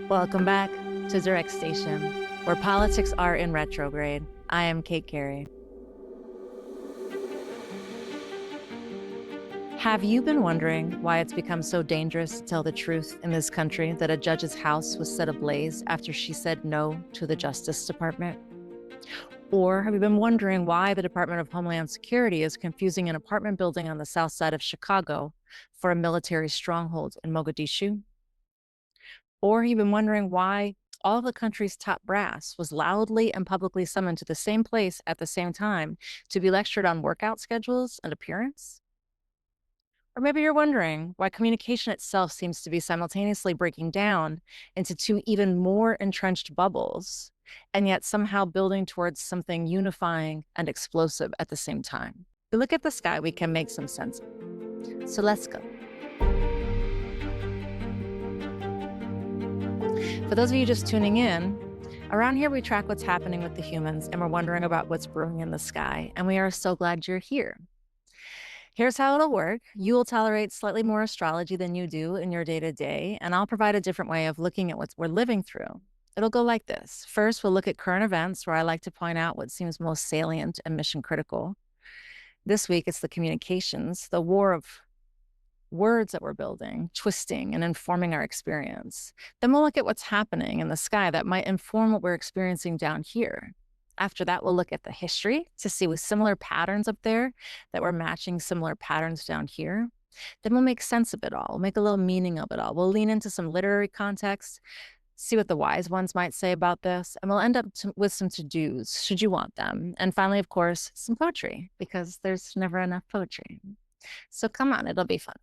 Welcome back to Direct Station, where politics are in retrograde. I am Kate Carey. Have you been wondering why it's become so dangerous to tell the truth in this country that a judge's house was set ablaze after she said no to the Justice Department? Or have you been wondering why the Department of Homeland Security is confusing an apartment building on the south side of Chicago for a military stronghold in Mogadishu? Or have you been wondering why all of the country's top brass was loudly and publicly summoned to the same place at the same time to be lectured on workout schedules and appearance? Or maybe you're wondering why communication itself seems to be simultaneously breaking down into two even more entrenched bubbles, and yet somehow building towards something unifying and explosive at the same time. If we look at the sky, we can make some sense of it. So let's go. For those of you just tuning in, around here we track what's happening with the humans, and we're wondering about what's brewing in the sky, and we are so glad you're here. Here's how it'll work. You will tolerate slightly more astrology than you do in your day-to-day, and I'll provide a different way of looking at what we're living through. It'll go like this. First, we'll look at current events, where I like to point out what seems most salient and mission critical. This week, it's the communications, the war of words that we're building, twisting and informing our experience. Then we'll look at what's happening in the sky that might inform what we're experiencing down here. After that, we'll look at the history to see with similar patterns up there that we're matching similar patterns down here. Then we'll make sense of it all. We'll make a little meaning of it all. We'll lean into some literary context, see what the wise ones might say about this, and we'll end up with some to-dos, should you want them. And finally, of course, some poetry, because there's never enough poetry. So come on, it'll be fun.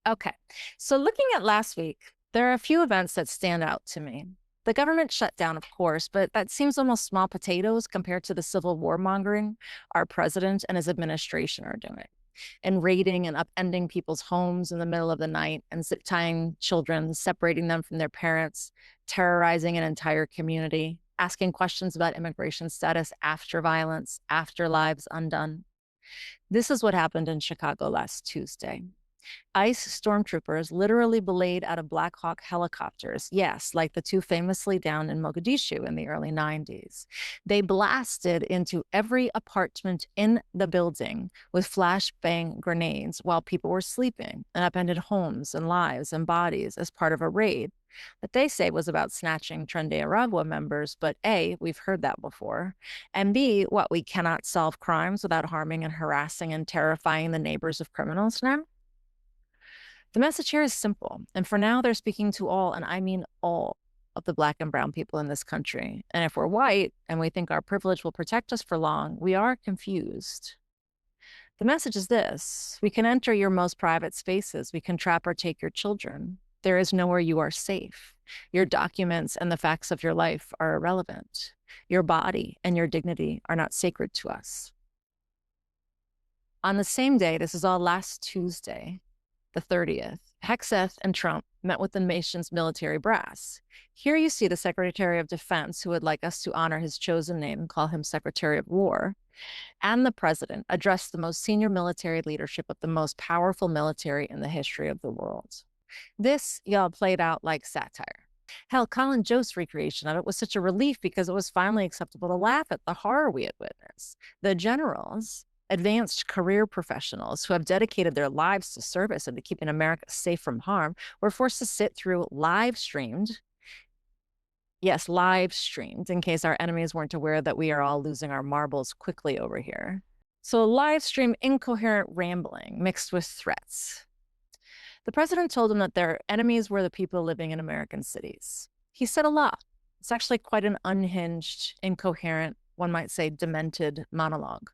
Okay, so looking at last week, there are a few events that stand out to me. The government shut down, of course, but that seems almost small potatoes compared to the civil war mongering our president and his administration are doing, and raiding and upending people's homes in the middle of the night and zip tying children, separating them from their parents, terrorizing an entire community, asking questions about immigration status after violence, after lives undone. This is what happened in Chicago last Tuesday. ICE stormtroopers literally belayed out of Black Hawk helicopters. Yes, like the two famously downed in Mogadishu in the early 90s. They blasted into every apartment in the building with flashbang grenades while people were sleeping and upended homes and lives and bodies as part of a raid that they say was about snatching Tren de Aragua members. But A, we've heard that before. And B, what, we cannot solve crimes without harming and harassing and terrifying the neighbors of criminals now? The message here is simple, and for now they're speaking to all, and I mean all, of the Black and brown people in this country. And if we're white and we think our privilege will protect us for long, we are confused. The message is this: we can enter your most private spaces, we can trap or take your children. There is nowhere you are safe. Your documents and the facts of your life are irrelevant. Your body and your dignity are not sacred to us. On the same day, this is all last Tuesday, the 30th, Hegseth and Trump met with the nation's military brass. Here you see the Secretary of Defense, who would like us to honor his chosen name and call him Secretary of War, and the president address the most senior military leadership of the most powerful military in the history of the world. This, y'all, played out like satire. Hell, Colin Jost's recreation of it was such a relief because it was finally acceptable to laugh at the horror we had witnessed. The generals, advanced career professionals who have dedicated their lives to service and to keeping America safe from harm, were forced to sit through live-streamed, yes, live-streamed, in case our enemies weren't aware that we are all losing our marbles quickly over here. So live-stream incoherent rambling mixed with threats. The president told them that their enemies were the people living in American cities. He said a lot. It's actually quite an unhinged, incoherent, one might say demented monologue.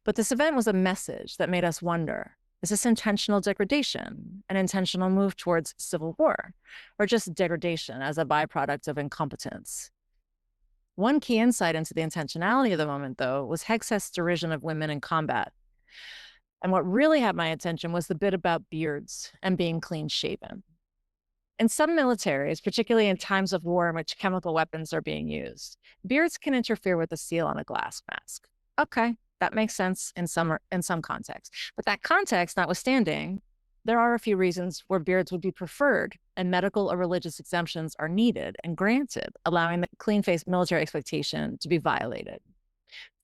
But this event was a message that made us wonder, is this intentional degradation, an intentional move towards civil war, or just degradation as a byproduct of incompetence? One key insight into the intentionality of the moment, though, was Hegseth's derision of women in combat. And what really had my attention was the bit about beards and being clean-shaven. In some militaries, particularly in times of war in which chemical weapons are being used, beards can interfere with the seal on a glass mask. Okay, that makes sense in some contexts. But that context notwithstanding, there are a few reasons where beards would be preferred and medical or religious exemptions are needed and granted, allowing the clean-faced military expectation to be violated.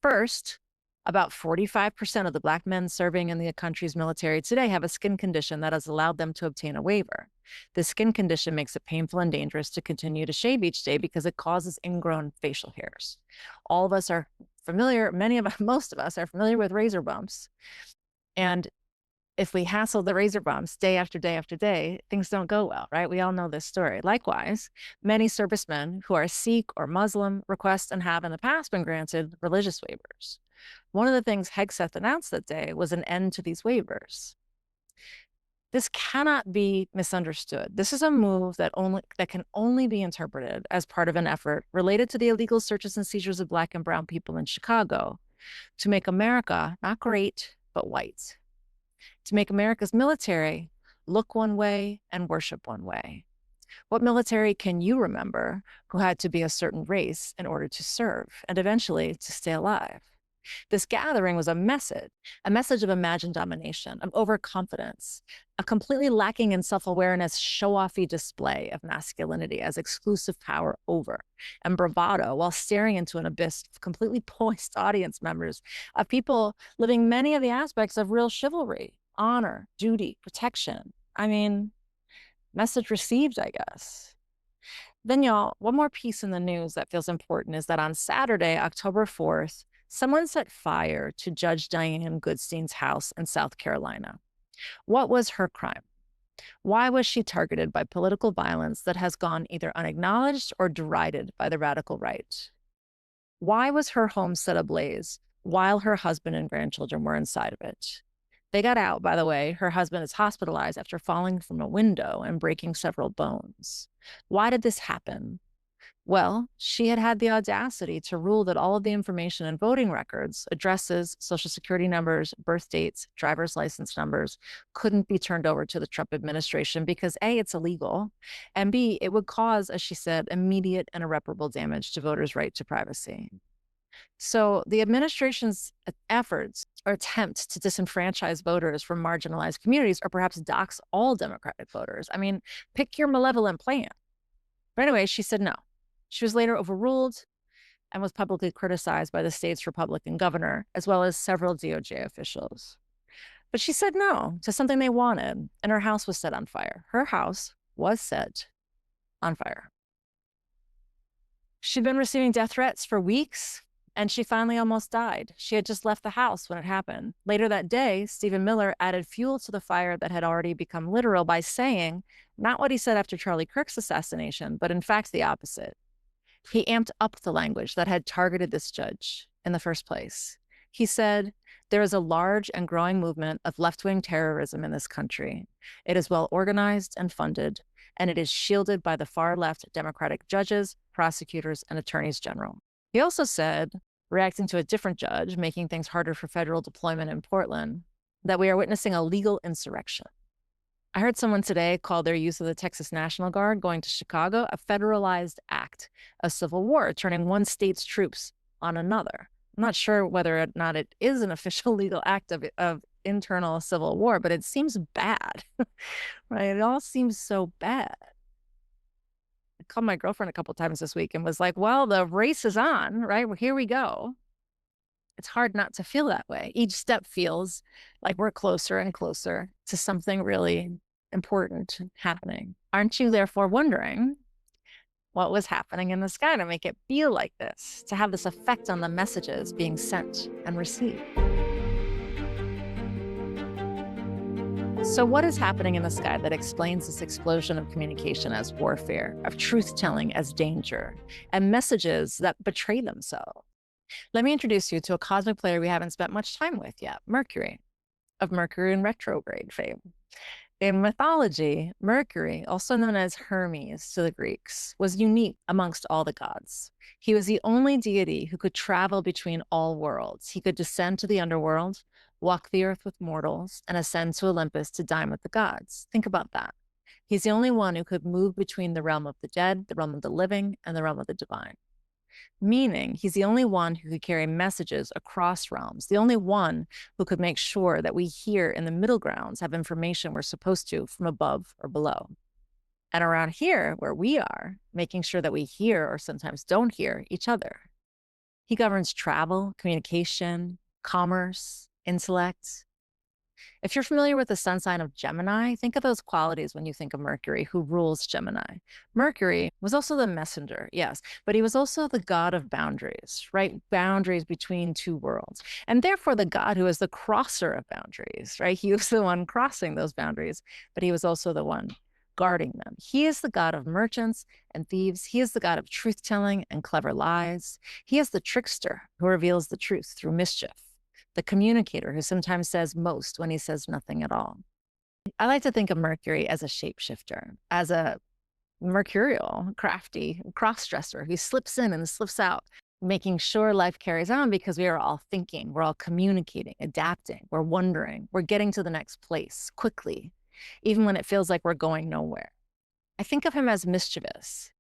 First, about 45% of the Black men serving in the country's military today have a skin condition that has allowed them to obtain a waiver. This skin condition makes it painful and dangerous to continue to shave each day because it causes ingrown facial hairs. All of us are familiar, most of us are familiar with razor bumps. And if we hassle the razor bumps day after day after day, things don't go well, right? We all know this story. Likewise, many servicemen who are Sikh or Muslim request and have in the past been granted religious waivers. One of the things Hegseth announced that day was an end to these waivers. This cannot be misunderstood. This is a move that can only be interpreted as part of an effort related to the illegal searches and seizures of Black and brown people in Chicago to make America not great, but white. To make America's military look one way and worship one way. What military can you remember who had to be a certain race in order to serve and eventually to stay alive? This gathering was a message of imagined domination, of overconfidence, a completely lacking in self-awareness, show-offy display of masculinity as exclusive power over, and bravado while staring into an abyss of completely poised audience members, of people living many of the aspects of real chivalry, honor, duty, protection. I mean, message received, I guess. Then, y'all, one more piece in the news that feels important is that on Saturday, October 4th, someone set fire to Judge Diane Goodstein's house in South Carolina. What was her crime? Why was she targeted by political violence that has gone either unacknowledged or derided by the radical right? Why was her home set ablaze while her husband and grandchildren were inside of it? They got out, by the way. Her husband is hospitalized after falling from a window and breaking several bones. Why did this happen? Well, she had had the audacity to rule that all of the information in voting records, addresses, social security numbers, birth dates, driver's license numbers, couldn't be turned over to the Trump administration because A, it's illegal, and B, it would cause, as she said, immediate and irreparable damage to voters' right to privacy. So the administration's efforts or attempt to disenfranchise voters from marginalized communities or perhaps dox all Democratic voters. I mean, pick your malevolent plan. But anyway, she said no. She was later overruled and was publicly criticized by the state's Republican governor, as well as several DOJ officials. But she said no to something they wanted, and her house was set on fire. Her house was set on fire. She'd been receiving death threats for weeks, and she finally almost died. She had just left the house when it happened. Later that day, Stephen Miller added fuel to the fire that had already become literal by saying not what he said after Charlie Kirk's assassination, but in fact the opposite. He amped up the language that had targeted this judge in the first place. He said, "There is a large and growing movement of left-wing terrorism in this country. It is well organized and funded, and it is shielded by the far-left Democratic judges, prosecutors, and attorneys general." He also said, reacting to a different judge, making things harder for federal deployment in Portland, that we are witnessing a legal insurrection. I heard someone today call their use of the Texas National Guard going to Chicago a federalized act, a civil war, turning one state's troops on another. I'm not sure whether or not it is an official legal act of internal civil war, but it seems bad, right? It all seems so bad. I called my girlfriend a couple times this week and was like, well, the race is on, right? Well, here we go. It's hard not to feel that way. Each step feels like we're closer and closer to something really important happening. Aren't you therefore wondering what was happening in the sky to make it feel like this, to have this effect on the messages being sent and received? So what is happening in the sky that explains this explosion of communication as warfare, of truth-telling as danger, and messages that betray themselves? Let me introduce you to a cosmic player we haven't spent much time with yet, Mercury, of Mercury in retrograde fame. In mythology, Mercury, also known as Hermes to the Greeks, was unique amongst all the gods. He was the only deity who could travel between all worlds. He could descend to the underworld, walk the earth with mortals, and ascend to Olympus to dine with the gods. Think about that. He's the only one who could move between the realm of the dead, the realm of the living, and the realm of the divine. meaning he's the only one who could carry messages across realms, the only one who could make sure that we here in the middle grounds have information we're supposed to from above or below. And around here, where we are, making sure that we hear or sometimes don't hear each other. He governs travel, communication, commerce, intellect. If you're familiar with the sun sign of Gemini, think of those qualities when you think of Mercury, who rules Gemini. Mercury was also the messenger, yes, but he was also the god of boundaries, right? Boundaries between two worlds. And therefore the god who is the crosser of boundaries, right? He was the one crossing those boundaries, but he was also the one guarding them. He is the god of merchants and thieves. He is the god of truth-telling and clever lies. He is the trickster who reveals the truth through mischief, the communicator who sometimes says most when he says nothing at all. I like to think of Mercury as a shapeshifter, as a mercurial, crafty cross-dresser who slips in and slips out, making sure life carries on because we are all thinking, we're all communicating, adapting, we're wondering, we're getting to the next place quickly, even when it feels like we're going nowhere. I think of him as mischievous,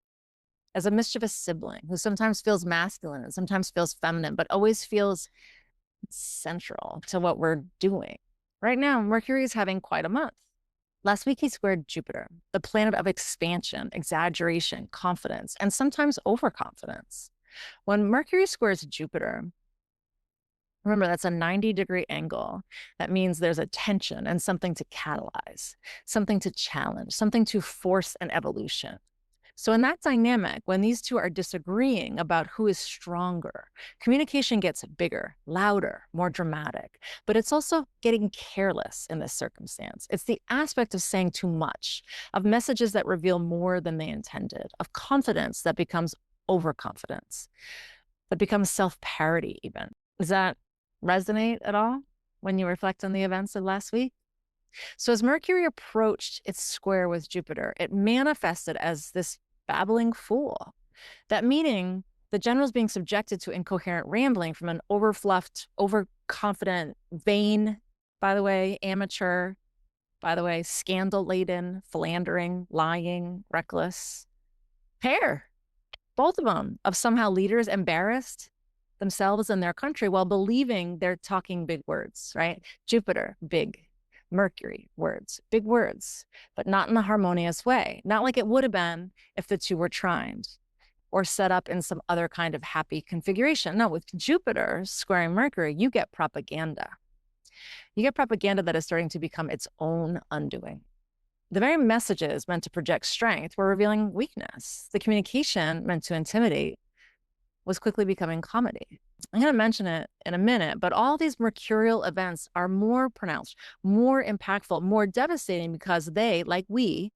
as a mischievous sibling who sometimes feels masculine and sometimes feels feminine, but always feels central to what we're doing. Right now, Mercury is having quite a month. Last week, he squared Jupiter, the planet of expansion, exaggeration, confidence, and sometimes overconfidence. When Mercury squares Jupiter, remember, that's a 90-degree angle. That means there's a tension and something to catalyze, something to challenge, something to force an evolution. So in that dynamic, when these two are disagreeing about who is stronger, communication gets bigger, louder, more dramatic, but it's also getting careless in this circumstance. It's the aspect of saying too much, of messages that reveal more than they intended, of confidence that becomes overconfidence, that becomes self-parody even. Does that resonate at all when you reflect on the events of last week? So as Mercury approached its square with Jupiter, it manifested as this babbling fool. That meaning the general's being subjected to incoherent rambling from an overfluffed, overconfident, vain, by the way, amateur, by the way, scandal-laden, philandering, lying, reckless pair, both of them, of somehow leaders embarrassed themselves and their country while believing they're talking big words, right? Jupiter, big. Mercury, words, big words, but not in a harmonious way. Not like it would have been if the two were trined or set up in some other kind of happy configuration. No, with Jupiter squaring Mercury, you get propaganda. You get propaganda that is starting to become its own undoing. The very messages meant to project strength were revealing weakness. The communication meant to intimidate was quickly becoming comedy. I'm going to mention it in a minute, but all these mercurial events are more pronounced, more impactful, more devastating because they, like we,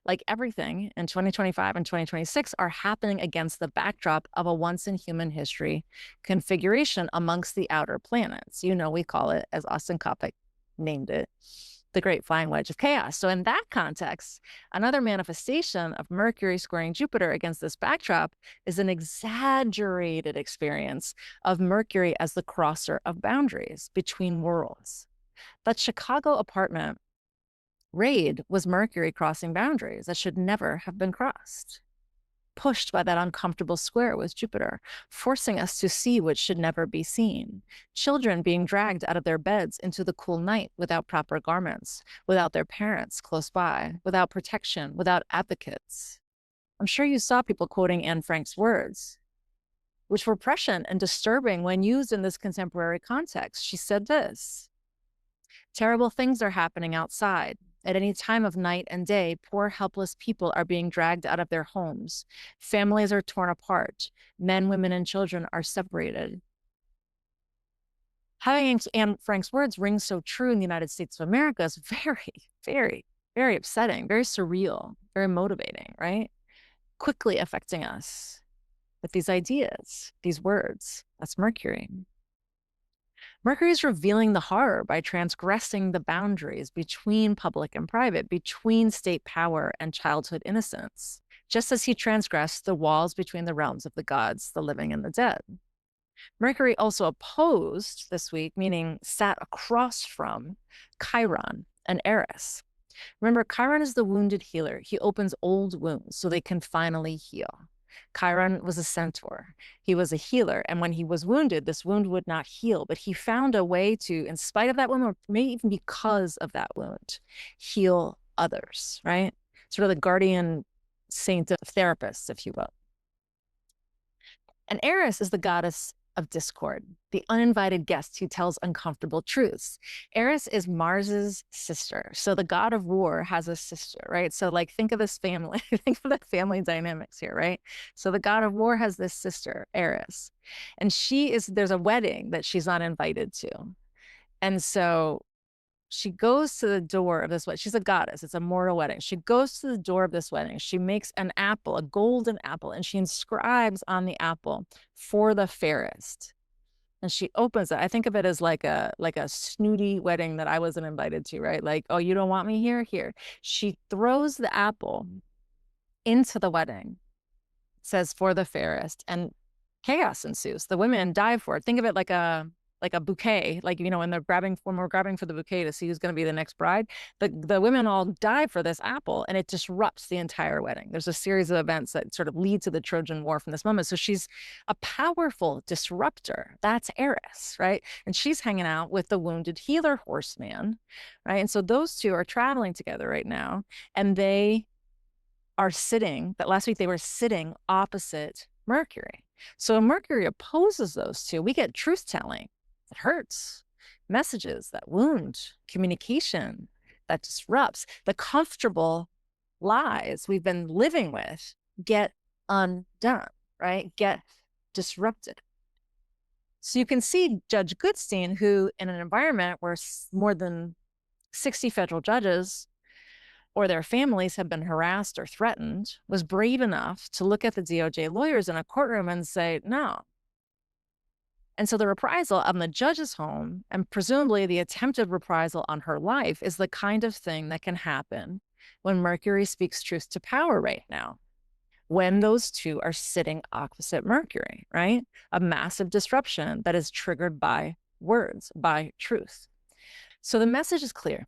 like everything in 2025 and 2026, are happening against the backdrop of a once in human history configuration amongst the outer planets. You know, we call it, as Austin Coppock named it, the Great Flying Wedge of Chaos. So in that context, another manifestation of Mercury squaring Jupiter against this backdrop is an exaggerated experience of Mercury as the crosser of boundaries between worlds. That Chicago apartment raid was Mercury crossing boundaries that should never have been crossed, pushed by that uncomfortable square with Jupiter, forcing us to see what should never be seen. Children being dragged out of their beds into the cool night without proper garments, without their parents close by, without protection, without advocates. I'm sure you saw people quoting Anne Frank's words, which were prescient and disturbing when used in this contemporary context. She said this: "Terrible things are happening outside. At any time of night and day, poor, helpless people are being dragged out of their homes. Families are torn apart. Men, women, and children are separated." Having Anne Frank's words ring so true in the United States of America is very, very, very upsetting, very surreal, very motivating, right? Quickly affecting us with these ideas, these words. That's Mercury. Mercury is revealing the horror by transgressing the boundaries between public and private, between state power and childhood innocence, just as he transgressed the walls between the realms of the gods, the living and the dead. Mercury also opposed this week, meaning sat across from, Chiron and Eris. Remember, Chiron is the wounded healer. He opens old wounds so they can finally heal. Chiron was a centaur. He was a healer. And when he was wounded, this wound would not heal, but he found a way to, in spite of that wound, or maybe even because of that wound, heal others, right? Sort of the guardian saint of therapists, if you will. And Eris is the goddess of discord, the uninvited guest who tells uncomfortable truths. Eris is Mars's sister. So the god of war has a sister, right? So like think of this family, think of the family dynamics here, right? So the god of war has this sister, Eris. And there's a wedding that she's not invited to. And so she goes to the door of this wedding. She's a goddess. It's a mortal wedding. She goes to the door of this wedding. She makes an apple, a golden apple, and she inscribes on the apple, "For the fairest." And she opens it. I think of it as like a snooty wedding that I wasn't invited to, right? Like, oh, you don't want me here? Here. She throws the apple into the wedding, says, "For the fairest," and chaos ensues. The women dive for it. Think of it like a bouquet, like, you know, when we're grabbing for the bouquet to see who's going to be the next bride, the women all dive for this apple, and it disrupts the entire wedding. There's a series of events that sort of lead to the Trojan War from this moment. So she's a powerful disruptor. That's Eris, right? And she's hanging out with the wounded healer horseman, right? And so those two are traveling together right now, and they are sitting, that last week they were sitting opposite Mercury. So when Mercury opposes those two, we get truth-telling that hurts, messages that wound, communication that disrupts. The comfortable lies we've been living with get undone, right? Get disrupted. So you can see Judge Goodstein, who in an environment where more than 60 federal judges or their families have been harassed or threatened, was brave enough to look at the DOJ lawyers in a courtroom and say, no. And so the reprisal on the judge's home, and presumably the attempted reprisal on her life, is the kind of thing that can happen when Mercury speaks truth to power right now, when those two are sitting opposite Mercury, right? A massive disruption that is triggered by words, by truth. So the message is clear.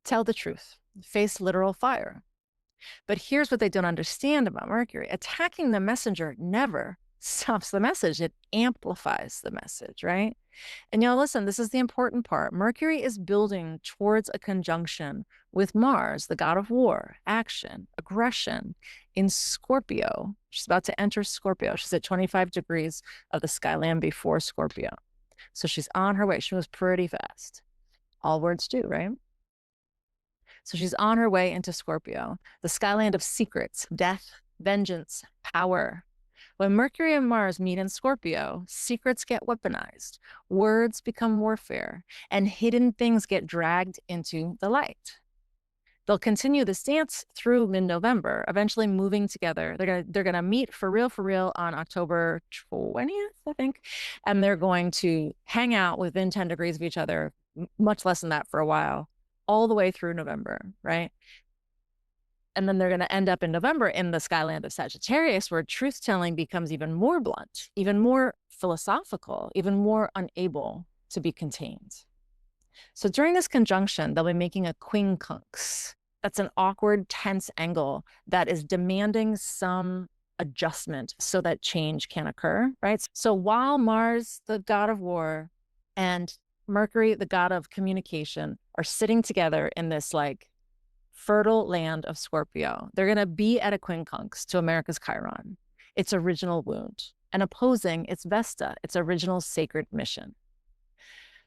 Tell the truth. Face literal fire. But here's what they don't understand about Mercury. Attacking the messenger never stops the message. It amplifies the message, right? And y'all, listen, this is the important part. Mercury is building towards a conjunction with Mars, the god of war, action, aggression, in Scorpio. She's about to enter Scorpio. She's at 25 degrees of the skyline before Scorpio. So she's on her way. She moves pretty fast. All words do, right? So she's on her way into Scorpio, the skyland of secrets, death, vengeance, power. When Mercury and Mars meet in Scorpio, secrets get weaponized, words become warfare, and hidden things get dragged into the light. They'll continue this dance through mid-November, eventually moving together. They're gonna meet for real on October 20th, I think, and they're going to hang out within 10 degrees of each other, much less than that for a while, all the way through November, right? And then they're going to end up in November in the skyland of Sagittarius, where truth-telling becomes even more blunt, even more philosophical, even more unable to be contained. So during this conjunction, they'll be making a quincunx. That's an awkward, tense angle that is demanding some adjustment so that change can occur, right? So while Mars, the god of war, and Mercury, the god of communication, are sitting together in this like fertile land of Scorpio, they're going to be at a quincunx to America's Chiron, its original wound, and opposing its Vesta, its original sacred mission.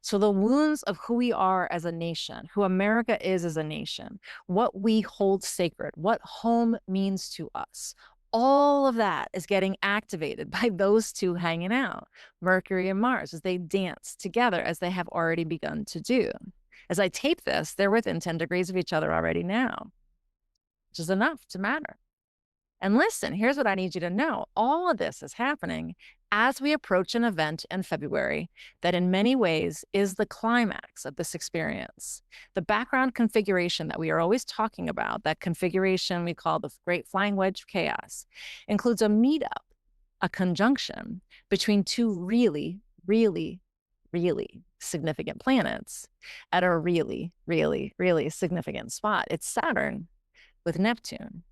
So the wounds of who we are as a nation, who America is as a nation, what we hold sacred, what home means to us, all of that is getting activated by those two hanging out, Mercury and Mars, as they dance together, as they have already begun to do. As I tape this, they're within 10 degrees of each other already now, which is enough to matter. And listen, here's what I need you to know. All of this is happening as we approach an event in February that in many ways is the climax of this experience. The background configuration that we are always talking about, that configuration we call the Great Flying Wedge of Chaos, includes a meetup, a conjunction between two really, really, really significant planets at a really, really, really significant spot. It's Saturn with Neptune.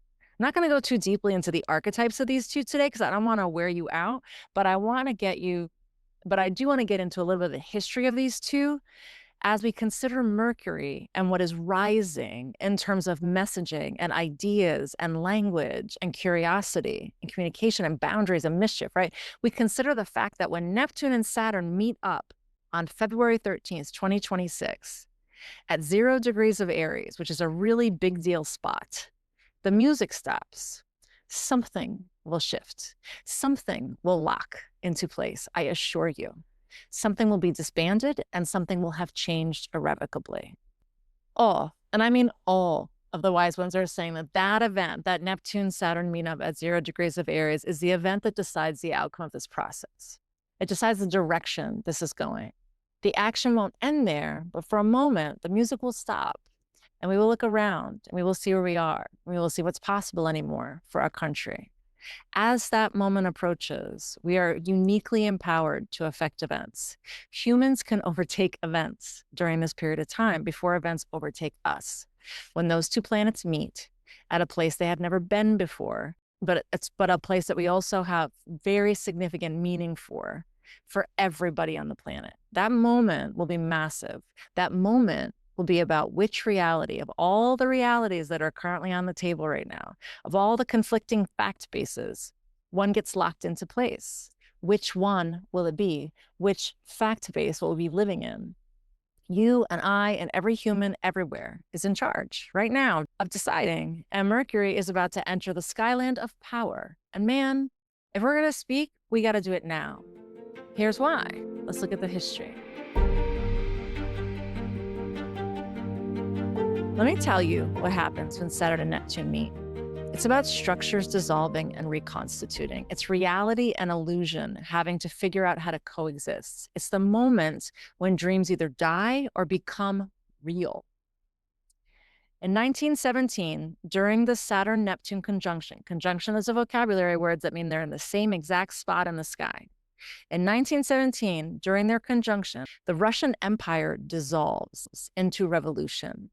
not going to go too deeply into the archetypes of these two today because I don't want to wear you out, but I do want to get into a little bit of the history of these two as we consider Mercury and what is rising in terms of messaging and ideas and language and curiosity and communication and boundaries and mischief, right? We consider the fact that when Neptune and Saturn meet up on February 13th, 2026, at 0 degrees of Aries, which is a really big deal spot, the music stops. Something will shift. Something will lock into place, I assure you. Something will be disbanded and something will have changed irrevocably. All, and I mean all, of the wise ones are saying that that event, that Neptune-Saturn meetup at 0 degrees of Aries, is the event that decides the outcome of this process. It decides the direction this is going. The action won't end there, but for a moment, the music will stop and we will look around and we will see where we are. We will see what's possible anymore for our country. As that moment approaches, we are uniquely empowered to affect events. Humans can overtake events during this period of time before events overtake us. When those two planets meet at a place they have never been before, but a place that we also have very significant meaning for everybody on the planet. That moment will be massive. That moment will be about which reality of all the realities that are currently on the table right now, of all the conflicting fact bases, one gets locked into place. Which one will it be? Which fact base will we be living in? You and I and every human everywhere is in charge right now of deciding. And Mercury is about to enter the skyland of power. And man, if we're going to speak, we got to do it now. Here's why. Let's look at the history. Let me tell you what happens when Saturn and Neptune meet. It's about structures dissolving and reconstituting. It's reality and illusion having to figure out how to coexist. It's the moment when dreams either die or become real. In 1917, during the Saturn-Neptune conjunction is a vocabulary word that mean they're in the same exact spot in the sky. In 1917, during their conjunction, the Russian Empire dissolves into revolution,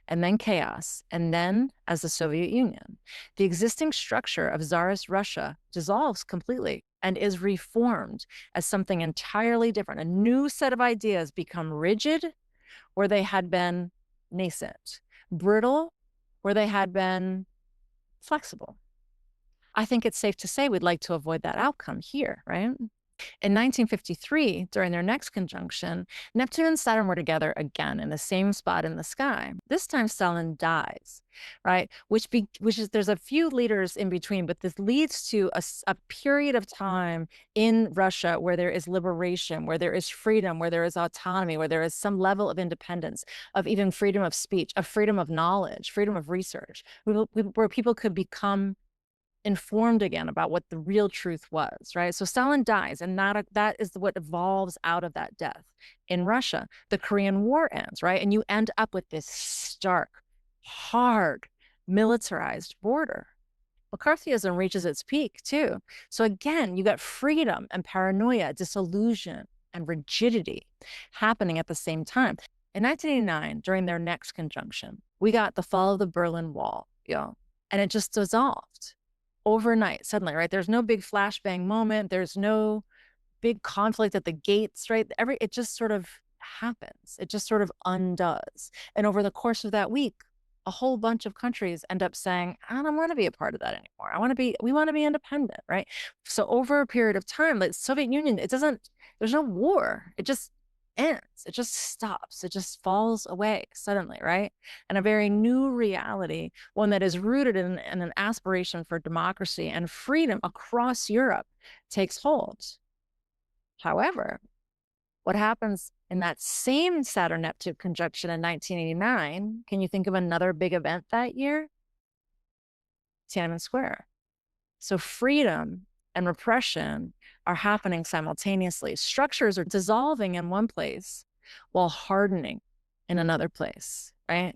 and then chaos, and then as the Soviet Union. The existing structure of Tsarist Russia dissolves completely and is reformed as something entirely different. A new set of ideas become rigid where they had been nascent, brittle where they had been flexible. I think it's safe to say we'd like to avoid that outcome here, right? In 1953, during their next conjunction, Neptune and Saturn were together again in the same spot in the sky. This time Stalin dies, right? There's a few leaders in between, but this leads to a period of time in Russia where there is liberation, where there is freedom, where there is autonomy, where there is some level of independence, of even freedom of speech, of freedom of knowledge, freedom of research, where people could become informed again about what the real truth was, right? So Stalin dies, and that is what evolves out of that death. In Russia, the Korean War ends, right? And you end up with this stark, hard, militarized border. McCarthyism reaches its peak too. So again, you got freedom and paranoia, disillusion and rigidity happening at the same time. In 1989, during their next conjunction, we got the fall of the Berlin Wall, and it just dissolved overnight, suddenly, right? There's no big flashbang moment. There's no big conflict at the gates, right? It just sort of happens. It just sort of undoes. And over the course of that week, a whole bunch of countries end up saying, I don't want to be a part of that anymore. We want to be independent, right? So over a period of time, like Soviet Union, there's no war. It just ends. It just stops. It just falls away suddenly, right? And a very new reality, one that is rooted in an aspiration for democracy and freedom across Europe, takes hold. However, what happens in that same Saturn-Neptune conjunction in 1989, can you think of another big event that year? Tiananmen Square. So freedom and repression are happening simultaneously. Structures are dissolving in one place while hardening in another place, right?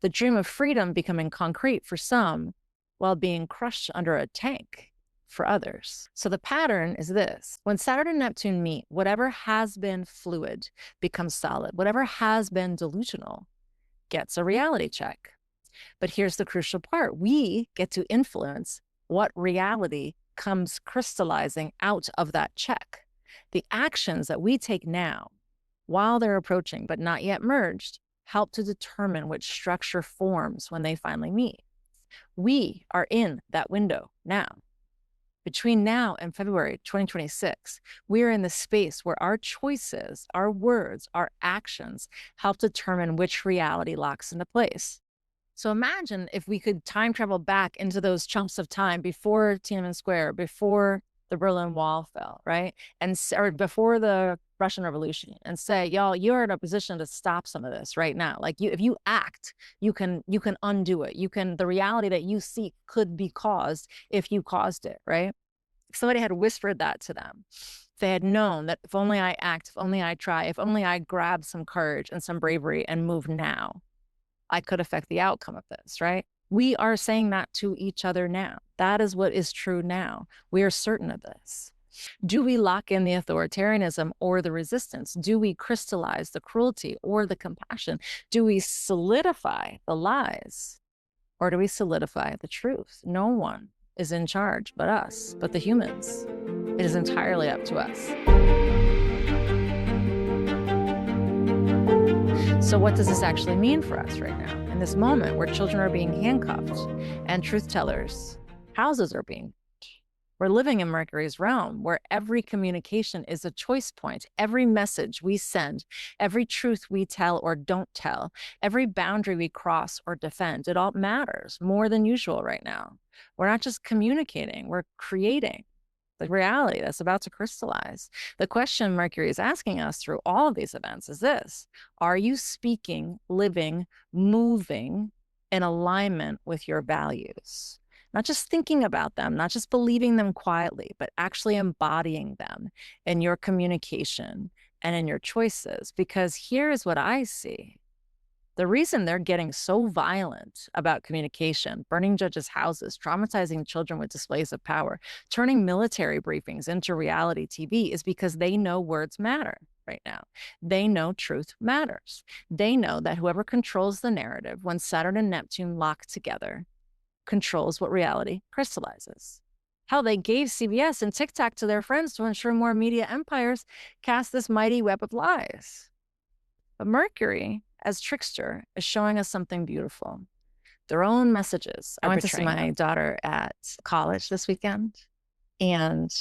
The dream of freedom becoming concrete for some while being crushed under a tank for others. So the pattern is this. When Saturn and Neptune meet, whatever has been fluid becomes solid. Whatever has been delusional gets a reality check. But here's the crucial part. We get to influence what reality comes crystallizing out of that check. The actions that we take now, while they're approaching but not yet merged, help to determine which structure forms when they finally meet. We are in that window now. Between now and February 2026, we're in the space where our choices, our words, our actions help determine which reality locks into place. So imagine if we could time travel back into those chunks of time before Tiananmen Square, before the Berlin Wall fell, right? Or before the Russian Revolution, and say, y'all, you're in a position to stop some of this right now. Like, if you act, you can undo it. The reality that you seek could be caused if you caused it, right? If somebody had whispered that to them, if they had known that if only I act, if only I try, if only I grab some courage and some bravery and move now, I could affect the outcome of this, right? We are saying that to each other now. That is what is true now. We are certain of this. Do we lock in the authoritarianism or the resistance? Do we crystallize the cruelty or the compassion? Do we solidify the lies or do we solidify the truth? No one is in charge but us, but the humans. It is entirely up to us. So what does this actually mean for us right now? In this moment where children are being handcuffed and truth tellers' houses are being, we're living in Mercury's realm where every communication is a choice point. Every message we send, every truth we tell or don't tell, every boundary we cross or defend, it all matters more than usual right now. We're not just communicating, we're creating the reality that's about to crystallize. The question Mercury is asking us through all of these events is this: are you speaking, living, moving in alignment with your values? Not just thinking about them, not just believing them quietly, but actually embodying them in your communication and in your choices. Because here's what I see. The reason they're getting so violent about communication, burning judges' houses, traumatizing children with displays of power, turning military briefings into reality TV is because they know words matter right now. They know truth matters. They know that whoever controls the narrative when Saturn and Neptune lock together controls what reality crystallizes. Hell, they gave CBS and TikTok to their friends to ensure more media empires cast this mighty web of lies. But Mercury, as trickster, is showing us something beautiful. Their own messages. I went to see my daughter at college this weekend, and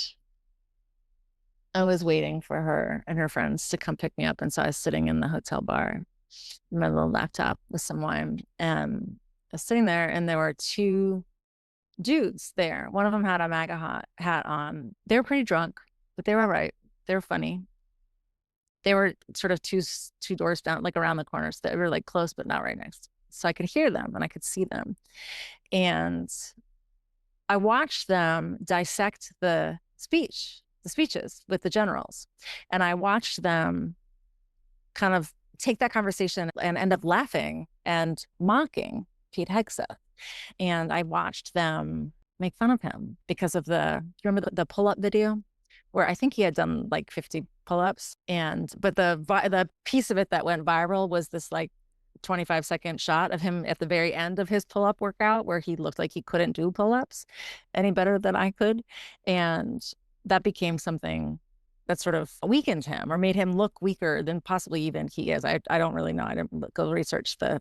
I was waiting for her and her friends to come pick me up. And so I was sitting in the hotel bar, with my little laptop with some wine, and I was sitting there, and there were two dudes there. One of them had a MAGA hat on. They were pretty drunk, but they were all right. They were funny. They were sort of two doors down, like around the corners. They were like close, but not right next. So I could hear them and I could see them. And I watched them dissect the speeches with the generals. And I watched them kind of take that conversation and end up laughing and mocking Pete Hegseth. And I watched them make fun of him because of you remember the pull-up video where I think he had done like 50 pull-ups, but the piece of it that went viral was this like 25-second shot of him at the very end of his pull-up workout where he looked like he couldn't do pull-ups any better than I could. And that became something that sort of weakened him or made him look weaker than possibly even he is. I don't really know. I didn't go research the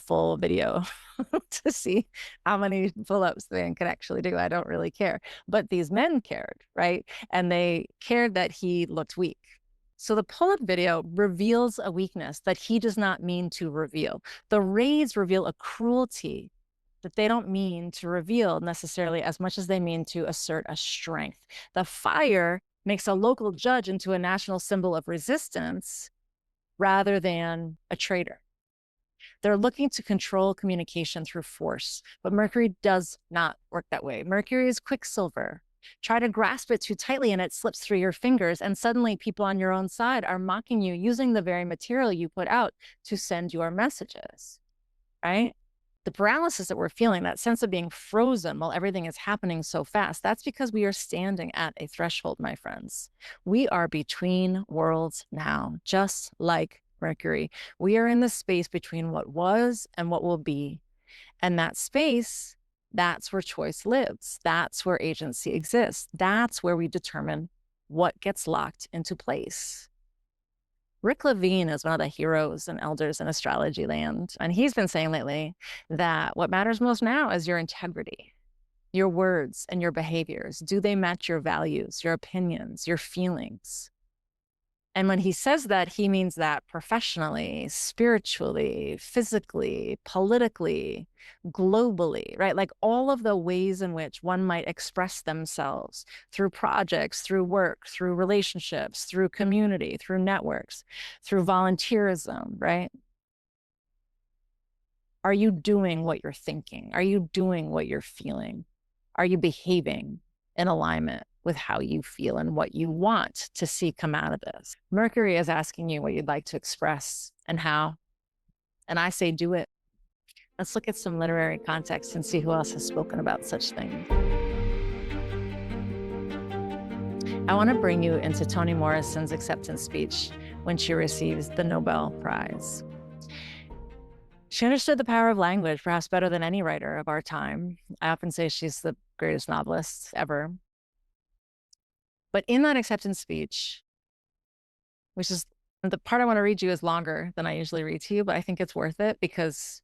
full video to see how many pull-ups the man could actually do. I don't really care. But these men cared, right? And they cared that he looked weak. So the pull-up video reveals a weakness that he does not mean to reveal. The raids reveal a cruelty that they don't mean to reveal necessarily as much as they mean to assert a strength. The fire makes a local judge into a national symbol of resistance rather than a traitor. They're looking to control communication through force, but Mercury does not work that way. Mercury is quicksilver. Try to grasp it too tightly and it slips through your fingers, and suddenly people on your own side are mocking you using the very material you put out to send your messages, right? The paralysis that we're feeling, that sense of being frozen while everything is happening so fast, that's because we are standing at a threshold, my friends. We are between worlds now, just like Mercury. We are in the space between what was and what will be. And that space, that's where choice lives. That's where agency exists. That's where we determine what gets locked into place. Rick Levine is one of the heroes and elders in astrology land. And he's been saying lately that what matters most now is your integrity, your words and your behaviors. Do they match your values, your opinions, your feelings? And when he says that, he means that professionally, spiritually, physically, politically, globally, right? Like all of the ways in which one might express themselves through projects, through work, through relationships, through community, through networks, through volunteerism, right? Are you doing what you're thinking? Are you doing what you're feeling? Are you behaving in alignment with how you feel and what you want to see come out of this? Mercury is asking you what you'd like to express and how. And I say, do it. Let's look at some literary context and see who else has spoken about such things. I want to bring you into Toni Morrison's acceptance speech when she receives the Nobel Prize. She understood the power of language perhaps better than any writer of our time. I often say she's the greatest novelist ever. But in that acceptance speech, which is the part I want to read you is longer than I usually read to you, but I think it's worth it because,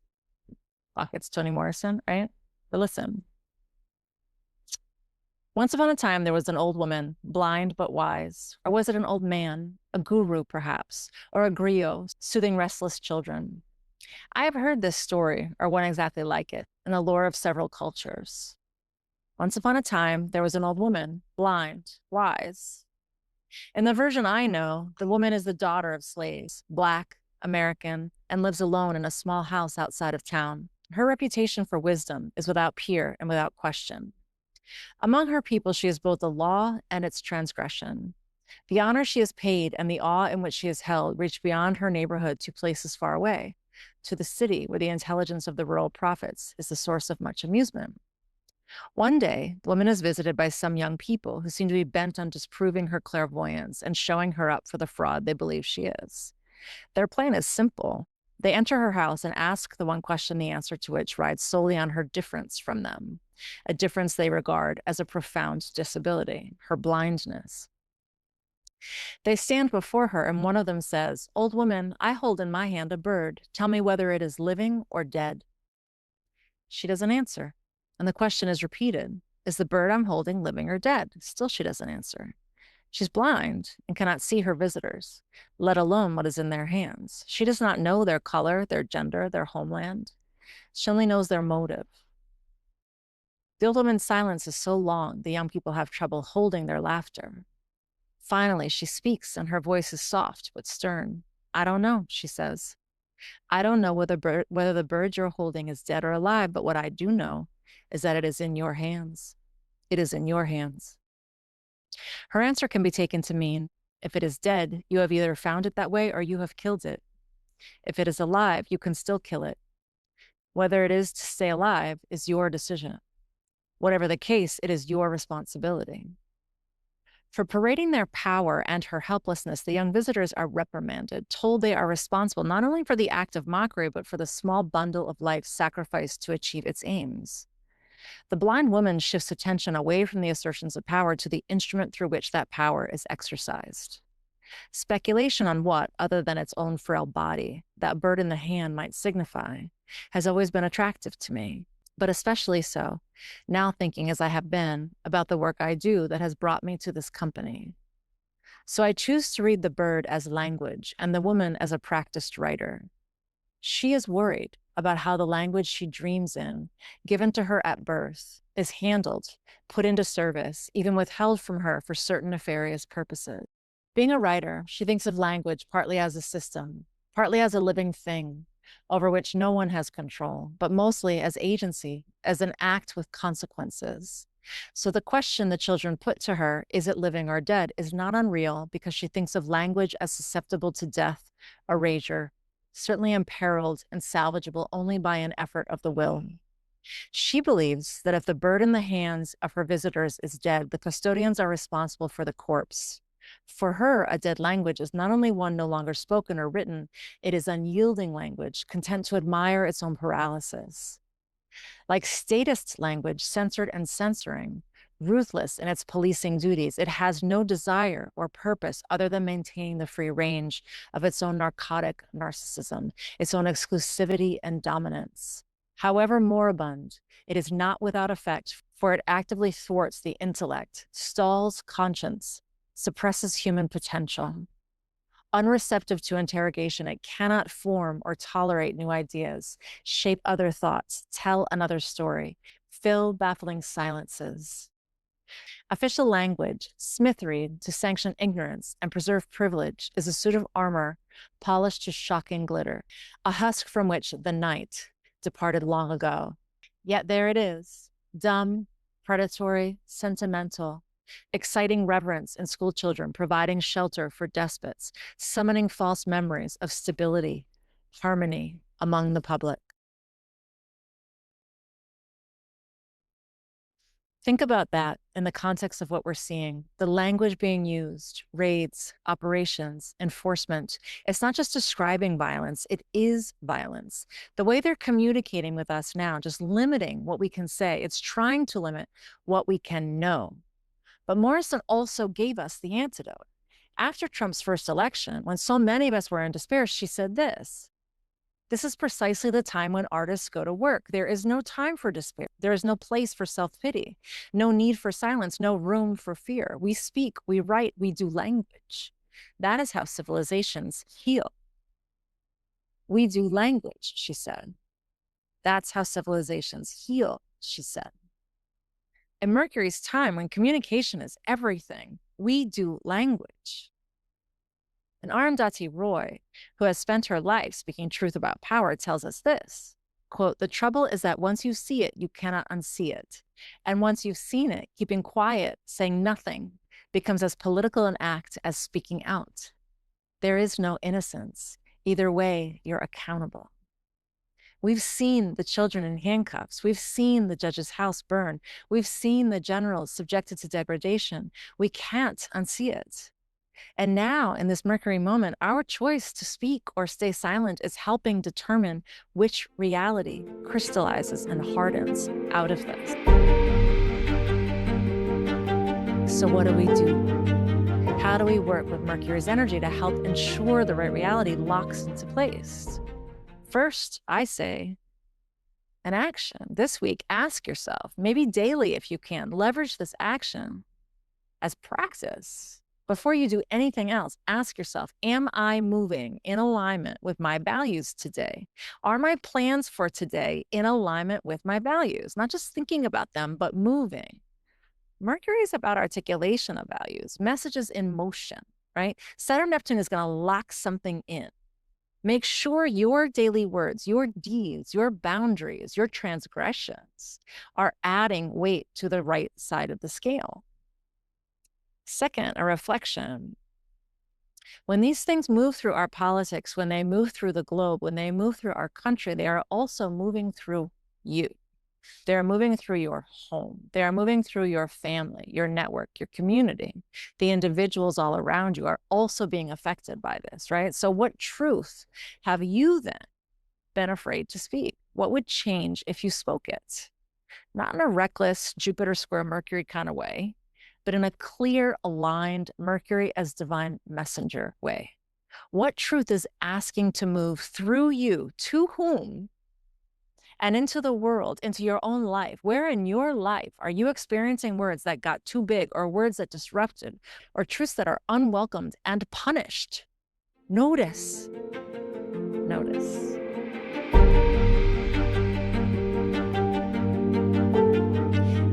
fuck, it's Toni Morrison, right? But listen. Once upon a time, there was an old woman, blind but wise. Or was it an old man, a guru perhaps, or a griot, soothing restless children? I have heard this story, or one exactly like it, in the lore of several cultures. Once upon a time, there was an old woman, blind, wise. In the version I know, the woman is the daughter of slaves, Black, American, and lives alone in a small house outside of town. Her reputation for wisdom is without peer and without question. Among her people, she is both the law and its transgression. The honor she is paid and the awe in which she is held reach beyond her neighborhood to places far away, to the city where the intelligence of the rural prophets is the source of much amusement. One day, the woman is visited by some young people who seem to be bent on disproving her clairvoyance and showing her up for the fraud they believe she is. Their plan is simple. They enter her house and ask the one question, the answer to which rides solely on her difference from them, a difference they regard as a profound disability, her blindness. They stand before her, and one of them says, "Old woman, I hold in my hand a bird. Tell me whether it is living or dead." She doesn't answer. And the question is repeated, is the bird I'm holding living or dead? Still she doesn't answer. She's blind and cannot see her visitors, let alone what is in their hands. She does not know their color, their gender, their homeland. She only knows their motive. The old woman's silence is so long, the young people have trouble holding their laughter. Finally, she speaks, and her voice is soft but stern. "I don't know," she says. "I don't know whether the bird you're holding is dead or alive, but what I do know is that it is in your hands. It is in your hands." Her answer can be taken to mean, if it is dead, you have either found it that way or you have killed it. If it is alive, you can still kill it. Whether it is to stay alive is your decision. Whatever the case, it is your responsibility. For parading their power and her helplessness, the young visitors are reprimanded, told they are responsible not only for the act of mockery, but for the small bundle of life sacrificed to achieve its aims. The blind woman shifts attention away from the assertions of power to the instrument through which that power is exercised. Speculation on what, other than its own frail body, that bird in the hand might signify, has always been attractive to me, but especially so, now thinking as I have been about the work I do that has brought me to this company. So I choose to read the bird as language and the woman as a practiced writer. She is worried about how the language she dreams in, given to her at birth, is handled, put into service, even withheld from her for certain nefarious purposes. Being a writer, she thinks of language partly as a system, partly as a living thing, over which no one has control, but mostly as agency, as an act with consequences. So the question the children put to her, is it living or dead, is not unreal because she thinks of language as susceptible to death, erasure, certainly imperiled and salvageable only by an effort of the will. She believes that if the bird in the hands of her visitors is dead, the custodians are responsible for the corpse. For her, a dead language is not only one no longer spoken or written, it is unyielding language, content to admire its own paralysis. Like statist language, censored and censoring, ruthless in its policing duties, it has no desire or purpose other than maintaining the free range of its own narcotic narcissism, its own exclusivity and dominance. However moribund, it is not without effect, for it actively thwarts the intellect, stalls conscience, suppresses human potential. Unreceptive to interrogation, it cannot form or tolerate new ideas, shape other thoughts, tell another story, fill baffling silences. Official language, smithery to sanction ignorance and preserve privilege, is a suit of armor polished to shocking glitter, a husk from which the knight departed long ago. Yet there it is, dumb, predatory, sentimental, exciting reverence in schoolchildren, providing shelter for despots, summoning false memories of stability, harmony among the public. Think about that in the context of what we're seeing. The language being used, raids, operations, enforcement. It's not just describing violence, it is violence. The way they're communicating with us now, just limiting what we can say, it's trying to limit what we can know. But Morrison also gave us the antidote. After Trump's first election, when so many of us were in despair, she said this: "This is precisely the time when artists go to work. There is no time for despair. There is no place for self-pity, no need for silence, no room for fear. We speak, we write, we do language. That is how civilizations heal. We do language," she said. "That's how civilizations heal," she said. In Mercury's time, when communication is everything, we do language. And Arundhati Roy, who has spent her life speaking truth about power, tells us this, quote, "The trouble is that once you see it, you cannot unsee it. And once you've seen it, keeping quiet, saying nothing, becomes as political an act as speaking out. There is no innocence. Either way, you're accountable." We've seen the children in handcuffs. We've seen the judge's house burn. We've seen the generals subjected to degradation. We can't unsee it. And now, in this Mercury moment, our choice to speak or stay silent is helping determine which reality crystallizes and hardens out of this. So what do we do? How do we work with Mercury's energy to help ensure the right reality locks into place? First, I say, an action. This week, ask yourself, maybe daily if you can, leverage this action as practice. Before you do anything else, ask yourself, am I moving in alignment with my values today? Are my plans for today in alignment with my values? Not just thinking about them, but moving. Mercury is about articulation of values, messages in motion, right? Saturn-Neptune is going to lock something in. Make sure your daily words, your deeds, your boundaries, your transgressions are adding weight to the right side of the scale. Second, a reflection. When these things move through our politics, when they move through the globe, when they move through our country, they are also moving through you. They're moving through your home. They are moving through your family, your network, your community. The individuals all around you are also being affected by this, right? So what truth have you then been afraid to speak? What would change if you spoke it? Not in a reckless Jupiter-square-Mercury kind of way, but in a clear, aligned Mercury as divine messenger way. What truth is asking to move through you, to whom, and into the world, into your own life? Where in your life are you experiencing words that got too big, or words that disrupted, or truths that are unwelcomed and punished? Notice. Notice.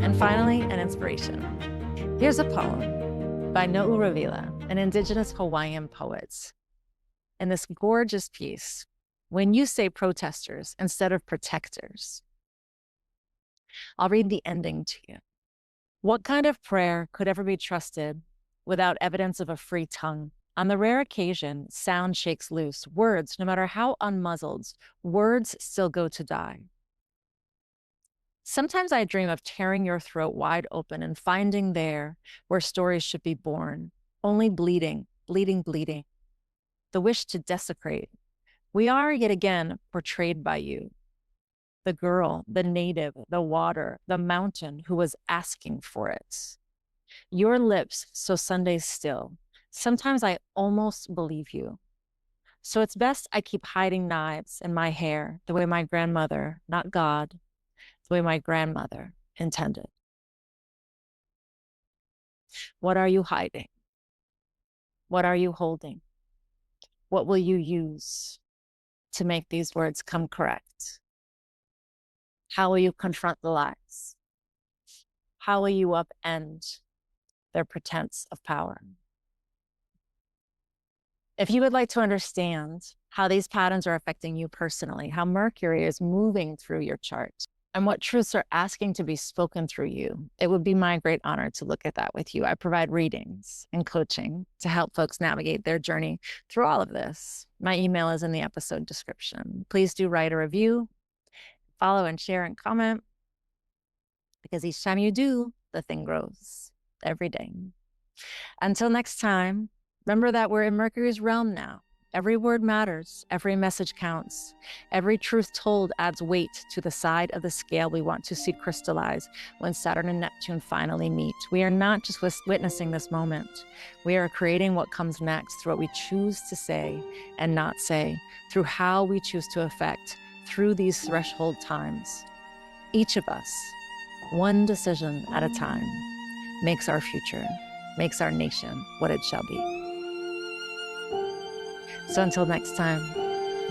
And finally, an inspiration. Here's a poem by No'u Ravila, an indigenous Hawaiian poet. In this gorgeous piece, "When you say protesters instead of protectors." I'll read the ending to you. "What kind of prayer could ever be trusted without evidence of a free tongue? On the rare occasion, sound shakes loose. Words, no matter how unmuzzled, words still go to die. Sometimes I dream of tearing your throat wide open and finding there where stories should be born, only bleeding, bleeding, bleeding. The wish to desecrate. We are yet again portrayed by you. the girl, the native, the water, the mountain who was asking for it. Your lips, so Sunday's still. Sometimes I almost believe you. So it's best I keep hiding knives in my hair the way my grandmother, not God, the way my grandmother intended. What are you hiding? What are you holding? What will you use to make these words come correct? How will you confront the lies? How will you upend their pretense of power? If you would like to understand how these patterns are affecting you personally, how Mercury is moving through your chart, and what truths are asking to be spoken through you, it would be my great honor to look at that with you. I provide readings and coaching to help folks navigate their journey through all of this. My email is in the episode description. Please do write a review, follow and share and comment, because each time you do, the thing grows every day. Until next time, remember that we're in Mercury's realm now. Every word matters. Every message counts. Every truth told adds weight to the side of the scale we want to see crystallize when Saturn and Neptune finally meet. We are not just witnessing this moment. We are creating what comes next through what we choose to say and not say, through how we choose to affect through these threshold times. Each of us, one decision at a time, makes our future, makes our nation what it shall be. So until next time,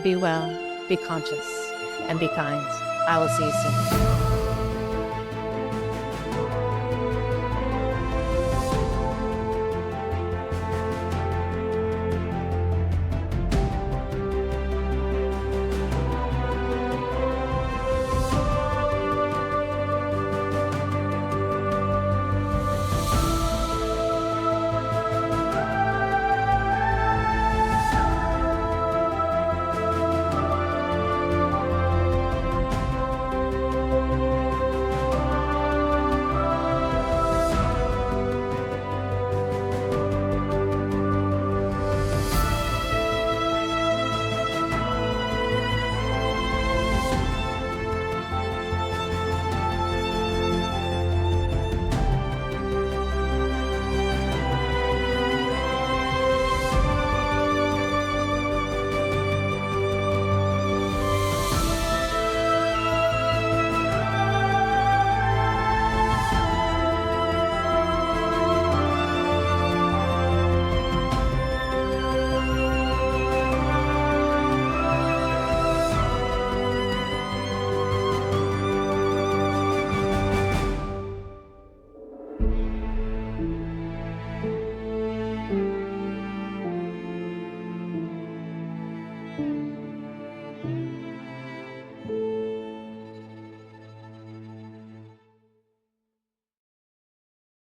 be well, be conscious, and be kind. I will see you soon.